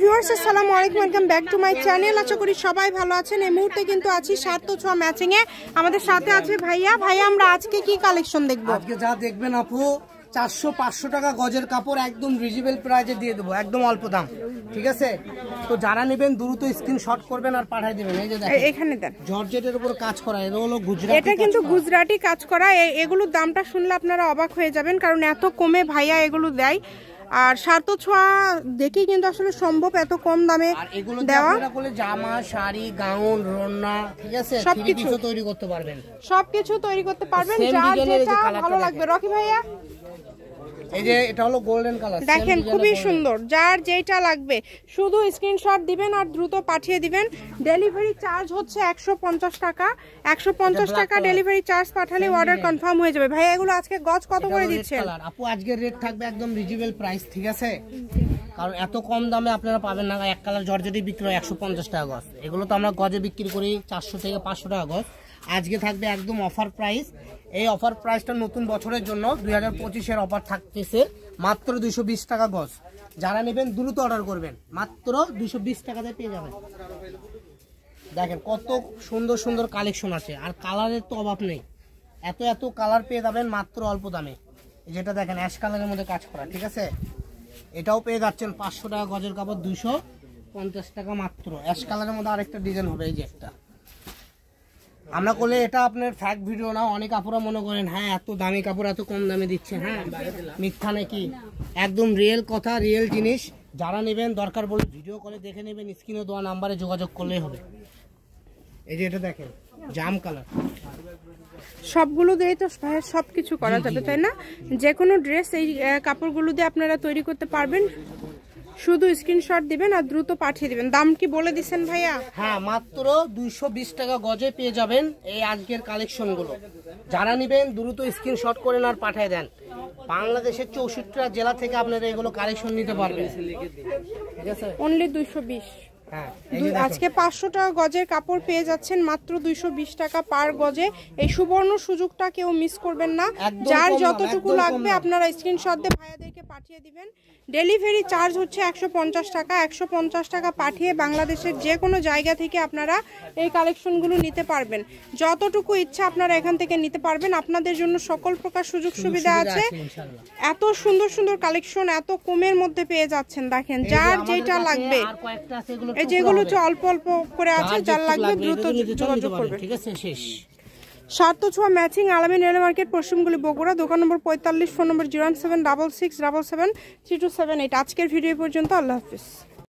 Viewers আসসালামু আলাইকুম, welcome back to my channel. আশা করি সবাই ভালো আছেন। এই মুহূর্তে কিন্তু আছি সার্থ ছোঁয়া ম্যাচিং এ। আমাদের সাথে আছে ভাইয়া। ভাইয়া আমরা আজকে কি কালেকশন দেখব? আজকে যা দেখবেন আপু 400-500 টাকা গজের কাপড় একদম রিজনেবল প্রাইসে দিয়ে দেবো, একদম অল্প দাম, ঠিক আছে? তো যারা নেবেন দ্রুত স্ক্রিনশট করবেন আর পাঠিয়ে দিবেন। এই যে দেখেন এখানে দেন, জর্জেটের উপর কাজ করা, এটা হলো গুজরাটি, এটা কিন্তু গুজরাটি কাজ করা। এগুলোর দামটা শুনলে আপনারা অবাক হয়ে যাবেন, কারণ এত কমে ভাইয়া এগুলো দেয়। আর সার্থ ছোঁয়া দেখি কিন্তু আসলে সম্ভব এত কম দামে দেওয়া। আপনারা বলে জামা, শাড়ি, গাউন, রন্না, ঠিক আছে, সবকিছু তৈরি করতে পারবেন, সবকিছু তৈরি করতে পারবেন, যার যেটা ভালো লাগবে। রকি ভাইয়া এই যে এটা হলো গোল্ডেন কালার, দেখেন খুবই সুন্দর। যার যেটা লাগবে শুধু স্ক্রিনশট দিবেন আর দ্রুত পাঠিয়ে দিবেন। ডেলিভারি চার্জ হচ্ছে 150 টাকা। 150 টাকা ডেলিভারি চার্জ পাঠালে অর্ডার কনফার্ম হয়ে যাবে। ভাই এগুলো আজকে গজ কত করে দিচ্ছেন? আপু আজকের রেট থাকবে একদম রিজনেবল প্রাইস, ঠিক আছে? কারণ এত কম দামে আপনারা পাবেন না। এক কালার জর্জেটি বিক্রি হয় 150 টাকা গজ, এগুলো তো আমরা গজে বিক্রি করি 400 থেকে 500 টাকা গজ। আজকে থাকবে একদম অফার প্রাইস। এই অফার প্রাইসটা নতুন বছরের জন্য 2025-এর অফার থাকতেছে মাত্র 220 টাকা গজ। যারা নেবেন দ্রুত অর্ডার করবেন, মাত্র 220 টাকাতে পেয়ে যাবেন। দেখেন কত সুন্দর সুন্দর কালেকশন আছে, আর কালারের তো অভাব নেই। এত কালার পেয়ে যাবেন মাত্র অল্প দামে। যেটা দেখেন অ্যাশ কালারের মধ্যে কাজ করা, ঠিক আছে? এটাও পেয়ে যাচ্ছেন 500 টাকা গজের কাপড়, 250 টাকা মাত্র। অ্যাশ কালারের মধ্যে আরেকটা ডিজাইন হবে, এই যে একটা আমরা করলে, এটা আপনার ফ্যাক ভিডিও না। অনেক আপুরা মনে করেন হ্যাঁ এত দামি কাপড় এত কম দামে দিচ্ছে, হ্যাঁ মিথ্যা নাকি? একদম রিয়েল কথা, রিয়েল জিনিস। যারা নেবেন দরকার বলে ভিডিও করে দেখে নেবেন, স্ক্রিনে দেওয়া নাম্বারে যোগাযোগ করলেই হবে। এই যে এটা দেখেন জাম কালার, সবগুলো দিয়ে তো সবকিছু করা যাবে, তাই না? যে কোনো ড্রেস এই কাপড়গুলো দিয়ে আপনারা তৈরি করতে পারবেন। শুধু স্ক্রিনশট দিবেন আর দ্রুত পাঠিয়ে দিবেন। দাম কি বলে দিচ্ছেন ভাইয়া? হ্যাঁ মাত্র 220 টাকা গজে পেয়ে যাবেন এই আজকের কালেকশন গুলো। যারা নেবেন দ্রুত স্ক্রিনশট করেন আর পাঠিয়ে দেন। বাংলাদেশের 64টা জেলা থেকে আপনারা এগুলো কালেকশন নিতে পারবেন, ঠিক আছে? অনলি 220। আজকে 500 টাকা গজের কাপড় পেয়ে যাচ্ছেন মাত্র 220 টাকা পার গজে। এই সুবর্ণ সুযোগটা কেউ মিস করবেন না। যার যতটুকু লাগবে আপনারা স্ক্রিনশট দিয়ে ভাইয়াদেরকে পাঠিয়ে দিবেন। ডেলিভারি চার্জ হচ্ছে 150 টাকা। 150 টাকা পাঠিয়ে বাংলাদেশের যে কোনো জায়গা থেকে আপনারা এই কালেকশনগুলো নিতে পারবেন। যতটুকু ইচ্ছা আপনারা এখান থেকে নিতে পারবেন। আপনাদের জন্য সকল প্রকার সুযোগ সুবিধা আছে। এত সুন্দর সুন্দর কালেকশন এত কমের মধ্যে পেয়ে যাচ্ছেন। দেখেন যার যেটা লাগবে, এই যেগুলো হচ্ছে অল্প অল্প করে আছে, যার লাগবে দ্রুত যোগাযোগ করবেন, ঠিক আছে? শেষ। সার্থ ছোঁয়া ম্যাচিং, আলামিন রেল মার্কেট, পশ্চিমগুলি, বগুড়া। দোকান নম্বর 45, ফোন নম্বর 01766773278। আজকের ভিডিও পর্যন্ত। আল্লাহ হাফিজ।